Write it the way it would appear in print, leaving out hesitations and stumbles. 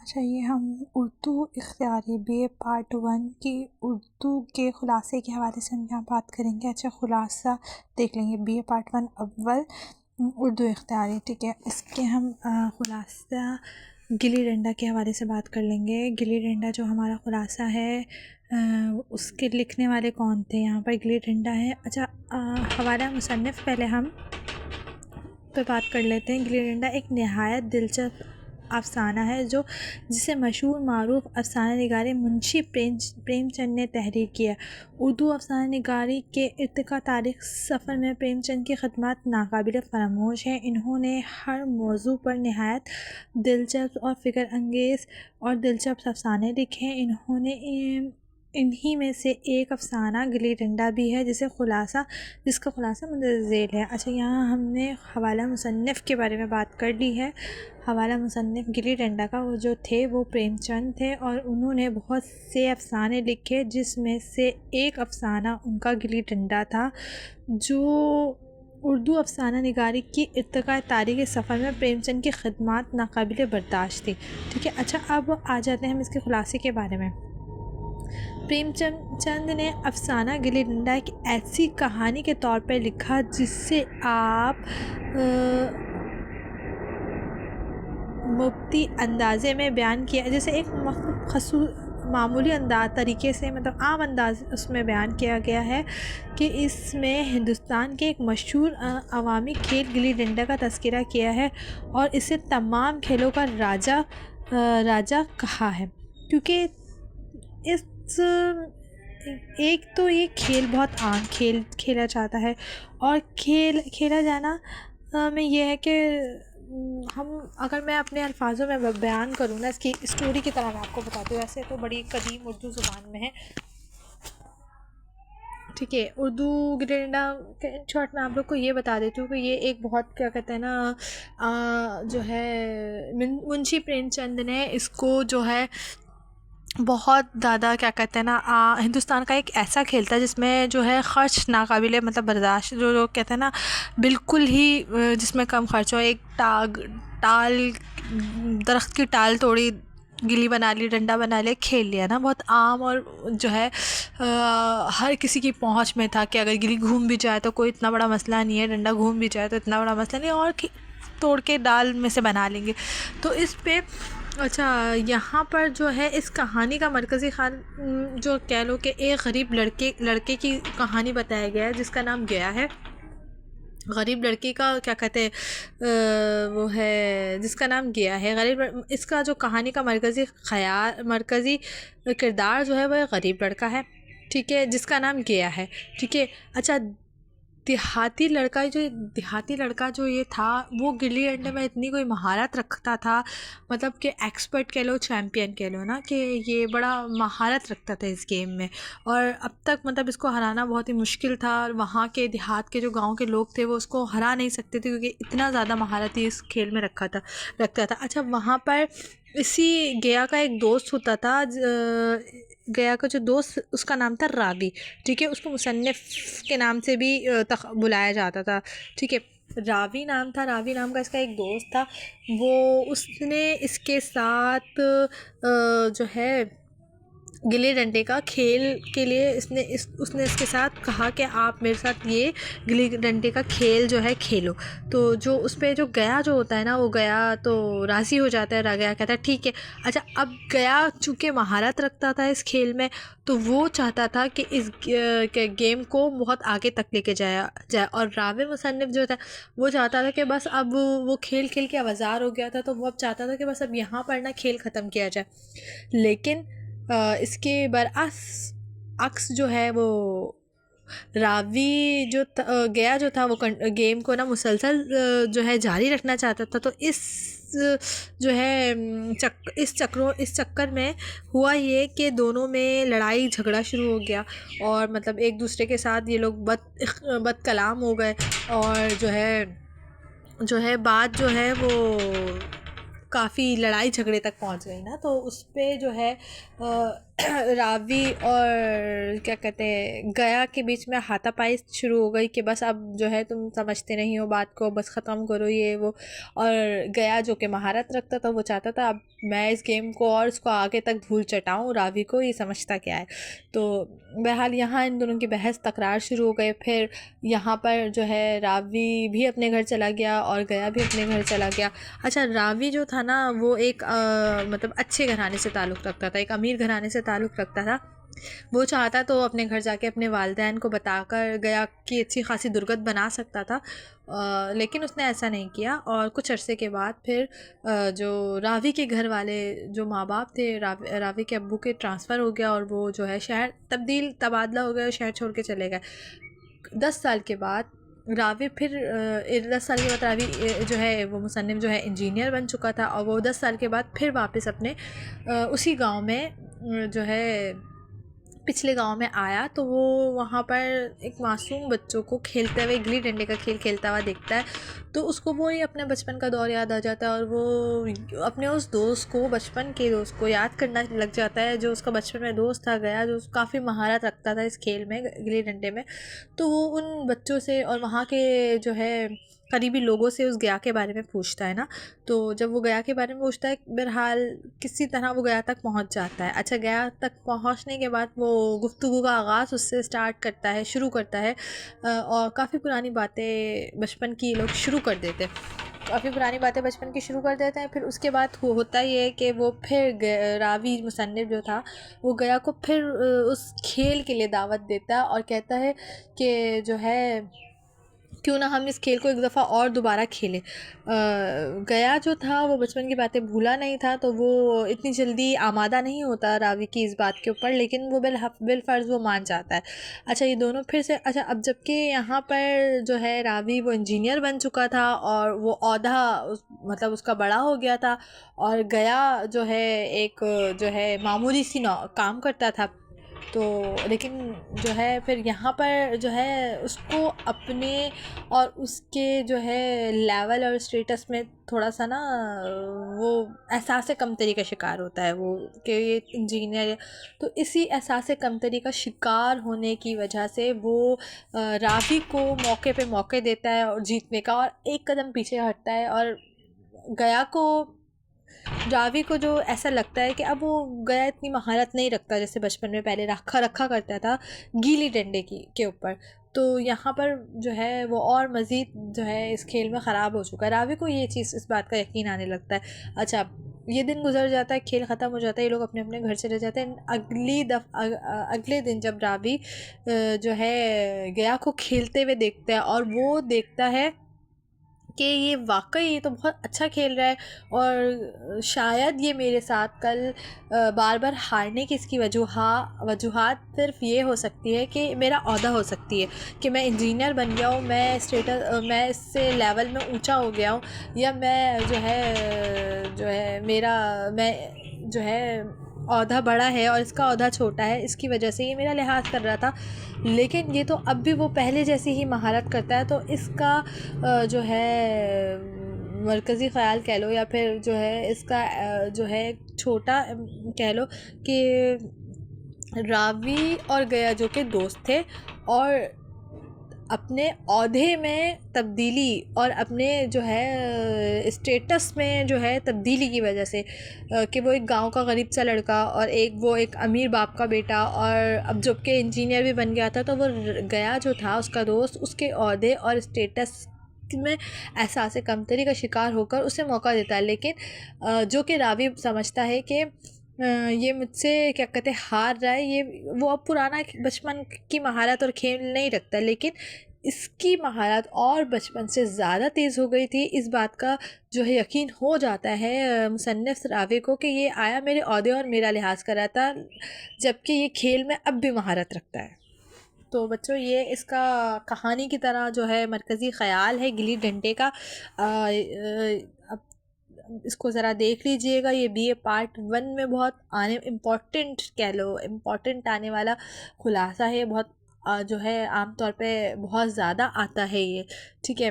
अच्छा, ये हम उर्दू इख्तियारी बी.ए. पार्ट 1 की उर्दू के ख़ुलासे के हवाले से हम यहाँ बात करेंगे। अच्छा, ख़ुलासा देख लेंगे बी.ए. पार्ट 1 अव्वल उर्दू इख्तियारी। ठीक है, इसके हम ख़ुलासा गिल्ली डंडा के हवाले से बात कर लेंगे। गिल्ली डंडा जो हमारा ख़ुलासा है उसके लिखने वाले कौन थे? यहाँ पर गिल्ली डंडा है। अच्छा, हवाला मुसन्निफ़ पहले हम पे बात कर लेते हैं। गिल्ली डंडा एक नहायत दिलचस्प अफ़साना है जो जिसे मशहूर मारूफ़ अफ़साना निगारी मुंशी प्रेमचंद ने तहरीर किया। उर्दू अफ़साना निगारी के इर्तिक़ा तारीख़ सफ़र में प्रेमचंद की ख़िदमत नाक़ाबिल फ़रामोश हैं। इन्होंने हर मौज़ू पर नहायत दिलचस्प और फ़िक्र अंगेज़ और दिलचस्प अफ़साने लिखे हैं। इन्हीं में से एक अफ़साना गिल्ली डंडा भी है जिसका ख़ुलासा मुंदरज ज़ेल है। अच्छा, यहाँ हमने हवाला मुसन्निफ़ के बारे में बात कर ली है। हवाला मुसन्निफ़ गिल्ली डंडा का वो जो थे वो प्रेमचंद थे और उन्होंने बहुत से अफ़साने लिखे जिसमें से एक अफ़साना उनका गिल्ली डंडा था जो उर्दू अफ़साना निगारी की इर्तिक़ा तारीख़ सफ़र में प्रेमचंद की ख़िदमत नाक़ाबिल बर्दाश्त थी। ठीक है, अच्छा अब आ जाते हैं हम इसके ख़ुलासे के बारे में। प्रेमचंद ने अफ़साना गिल्ली डंडा एक ऐसी कहानी के तौर पर लिखा जिससे आप मुफ्ती अंदाज़े में बयान किया, जैसे एक मामूली तरीके से मतलब आम अंदाज उसमें बयान किया गया है कि इसमें हिंदुस्तान के एक मशहूर अवामी खेल गिल्ली डंडा का तज़किरा किया है और इसे तमाम खेलों का राजा कहा है क्योंकि इस एक तो ये खेल बहुत आम खेला जाता है और खेला जाना में ये है कि अगर मैं अपने अल्फाजों में बयान करूँ ना, इसकी स्टोरी की तरह मैं आपको बताती हूँ। वैसे तो बड़ी कदीम उर्दू ज़ुबान में है। ठीक है, उर्दू गिल्ली डंडा के शॉर्ट में आप लोग को ये बता देती हूँ कि ये एक बहुत क्या कहते हैं ना जो है मुंशी प्रेमचंद ने इसको जो है बहुत ज़्यादा क्या कहते हैं ना हिंदुस्तान का एक ऐसा खेल था जिसमें जो है ख़र्च नाक़ाबिल मतलब बर्दाश्त जो कहते हैं ना बिल्कुल ही जिसमें कम ख़र्च हो। एक टाल दरख्त की टाल तोड़ी, गिल्ली बना ली, डंडा बना लिया, खेल लिया ना। बहुत आम और जो है हर किसी की पहुंच में था कि अगर गिल्ली घूम भी जाए तो कोई इतना बड़ा मसला नहीं है, डंडा घूम भी जाए तो इतना बड़ा मसला नहीं है और तोड़ के डाल में से बना लेंगे। तो इस पे अच्छा, यहाँ पर जो है इस कहानी का मरकज़ी खान जो कह लो कि एक गरीब लड़के की कहानी बताया गया है जिसका नाम गया है। गरीब लड़के का क्या कहते हैं वो है जिसका नाम गया है गरीब। इसका जो कहानी का मरकज़ी किरदार जो है वह गरीब लड़का है। ठीक है, जिसका नाम गया है। ठीक है, अच्छा देहाती लड़का जो ये था वो गिल्ली डंडे में इतनी कोई महारत रखता था, मतलब कि एक्सपर्ट कह लो, चैम्पियन कह लो ना, कि ये बड़ा महारत रखता था इस गेम में और अब तक मतलब इसको हराना बहुत ही मुश्किल था और वहाँ के देहात के जो गांव के लोग थे वो उसको हरा नहीं सकते थे क्योंकि इतना ज़्यादा महारत ही इस खेल में रखता था। अच्छा, वहाँ पर इसी गया का एक दोस्त होता था। गया का जो दोस्त उसका नाम था रावी। ठीक है, उसको मुसन्निफ़ के नाम से भी बुलाया जाता था। ठीक है, रावी नाम का इसका एक दोस्त था। उसने इसके साथ जो है गिल्ली डंडे का खेल के लिए उसने इसके साथ कहा कि आप मेरे साथ ये गिल्ली डंडे का खेल जो है खेलो। तो जो उस पे जो गया जो होता है ना, वो गया तो राज़ी हो जाता है। गया कहता है ठीक है। अच्छा, अब गया चूँकि महारत रखता था इस खेल में तो वो चाहता था कि इस गेम को बहुत आगे तक लेके जाए और रावी मुसन्निफ़ जो था वो चाहता था कि बस अब वो खेल के अवज़ार हो गया था तो वो अब चाहता था कि बस अब यहाँ पर ना खेल ख़त्म किया जाए। लेकिन इसके बरअक्स जो है वो रावी गया जो था वो गेम को ना मुसलसल जो है जारी रखना चाहता था। तो इस जो है इस चक्कर में हुआ ये कि दोनों में लड़ाई झगड़ा शुरू हो गया और मतलब एक दूसरे के साथ ये लोग बद कलाम हो गए और जो है बात जो है वो काफ़ी लड़ाई झगड़े तक पहुंच गई ना। तो उस पे जो है रावी और क्या कहते हैं गया के बीच में हाथापाई शुरू हो गई कि बस अब जो है तुम समझते नहीं हो बात को, बस ख़त्म करो ये वो। और गया जो कि महारत रखता था वो चाहता था अब मैं इस गेम को और इसको आगे तक धूल चटाऊँ, रावी को ये समझता क्या है। तो बहरहाल यहाँ इन दोनों की बहस तकरार शुरू हो गए। फिर यहाँ पर जो है रावी भी अपने घर चला गया और गया भी अपने घर चला गया। अच्छा, रावी जो था ना वो एक मतलब अच्छे घराने से ताल्लुक़ रखता था, एक अमीर घराने से ताल्लुक़ रखता था। वो चाहता तो अपने घर जाके अपने वालिदैन को बताकर गया कि अच्छी खासी दुर्गत बना सकता था, लेकिन उसने ऐसा नहीं किया। और कुछ अरसे के बाद फिर जो रावी के घर वाले जो माँ बाप थे, रावी के अब्बू के ट्रांसफ़र हो गया और वो जो है शहर तबादला हो गया और शहर छोड़ के चले गए। 10 साल के बाद रावी फिर 10 साल के बाद रावी जो है वो मुसन्निफ़ जो है इंजीनियर बन चुका था और वो 10 साल के बाद फिर वापस अपने उसी गांव में जो है पिछले गांव में आया। तो वो वहाँ पर एक मासूम बच्चों को खेलते हुए गिल्ली डंडे का खेल खेलता हुआ देखता है। तो उसको वो ही अपने बचपन का दौर याद आ जाता है और वो अपने उस दोस्त को, बचपन के दोस्त को याद करना लग जाता है जो उसका बचपन में दोस्त था गया, जो काफ़ी महारत रखता था इस खेल में, गिल्ली डंडे में। तो वो उन बच्चों से और वहाँ के जो है करीबी लोगों से उस गया के बारे में पूछता है ना। तो जब वो गया के बारे में पूछता है बहरहाल किसी तरह वो गया तक पहुंच जाता है। अच्छा, गया तक पहुंचने के बाद वो गुफ्तगू का आगाज़ उससे शुरू करता है और काफ़ी पुरानी बातें बचपन की लोग शुरू कर देते हैं। काफ़ी पुरानी बातें बचपन की शुरू कर देते हैं। फिर उसके बाद होता ये है कि वो फिर रावी मुसन्निफ़ जो था वो गया को फिर उस खेल के लिए दावत देता है और कहता है कि जो है क्यों ना हम इस खेल को एक दफ़ा और दोबारा खेलें। गया जो था वो बचपन की बातें भूला नहीं था, तो वो इतनी जल्दी आमादा नहीं होता रावी की इस बात के ऊपर, लेकिन वो बिलफ़र्ज़ वो मान जाता है। अच्छा, ये दोनों फिर से अच्छा, अब जबकि यहाँ पर जो है रावी वो इंजीनियर बन चुका था और वो ओहदा मतलब उसका बड़ा हो गया था और गया जो है एक जो है मामूली सी काम करता था। तो लेकिन जो है फिर यहाँ पर जो है उसको अपने और उसके जो है लेवल और स्टेटस में थोड़ा सा ना वो एहसास कमतरी का शिकार होता है वो कि ये इंजीनियर है। तो इसी एहसास कमतरी का शिकार होने की वजह से वो रावी को मौके पे मौके देता है और जीतने का, और एक कदम पीछे हटता है। और गया को रावी को जो ऐसा लगता है कि अब वो गया इतनी महारत नहीं रखता जैसे बचपन में पहले रखा रखा करता था गीली डंडे की के ऊपर। तो यहाँ पर जो है वो और मज़ीद जो है इस खेल में ख़राब हो चुका है। रावी को ये चीज़ इस बात का यकीन आने लगता है। अच्छा, ये दिन गुजर जाता है, खेल ख़त्म हो जाता है, ये लोग अपने अपने घर चले जाते हैं। अगले दिन जब रावी जो है गया को खेलते हुए देखता है और वो देखता है कि ये तो बहुत अच्छा खेल रहा है और शायद ये मेरे साथ कल बार बार हारने की इसकी वजूहात सिर्फ ये हो सकती है कि मेरा ओहदा हो सकती है कि मैं इंजीनियर बन गया हूँ, मैं इससे लेवल में ऊंचा हो गया हूँ, या मैं जो है मेरा मैं जो है ओहदा बड़ा है और इसका ओहदा छोटा है, इसकी वजह से ये मेरा लिहाज कर रहा था। लेकिन ये तो अब भी वो पहले जैसी ही महारत करता है। तो इसका जो है मरकज़ी ख़्याल कह लो या फिर जो है इसका जो है छोटा कह लो कि रावी और गया जो के दोस्त थे और अपने ओहदे में तब्दीली और अपने जो है स्टेटस में जो है तब्दीली की वजह से कि वो एक गांव का गरीब सा लड़का और एक अमीर बाप का बेटा, और अब जबकि इंजीनियर भी बन गया था, तो वो गया जो था उसका दोस्त उसके ओहदे और स्टेटस में एहसास कमतरी का शिकार होकर उसे मौका देता है। लेकिन जो कि रावी समझता है कि ये मुझसे क्या कहते हैं हार रहा है, ये वो अब पुराना बचपन की महारत और खेल नहीं रखता, लेकिन इसकी महारत और बचपन से ज़्यादा तेज़ हो गई थी। इस बात का जो है यकीन हो जाता है मुसन्निफ़ रावी को कि ये आया मेरे ओहदे और मेरा लिहाज कर रहा था, जबकि ये खेल में अब भी महारत रखता है। तो बच्चों, ये इसका कहानी की तरह जो है मरकज़ी ख़याल है गिल्ली डंडे का। अब इसको ज़रा देख लीजिएगा। ये BA पार्ट 1 में बहुत इम्पॉर्टेंट आने वाला खुलासा है। बहुत जो है आम तौर पे बहुत ज़्यादा आता है ये, ठीक है।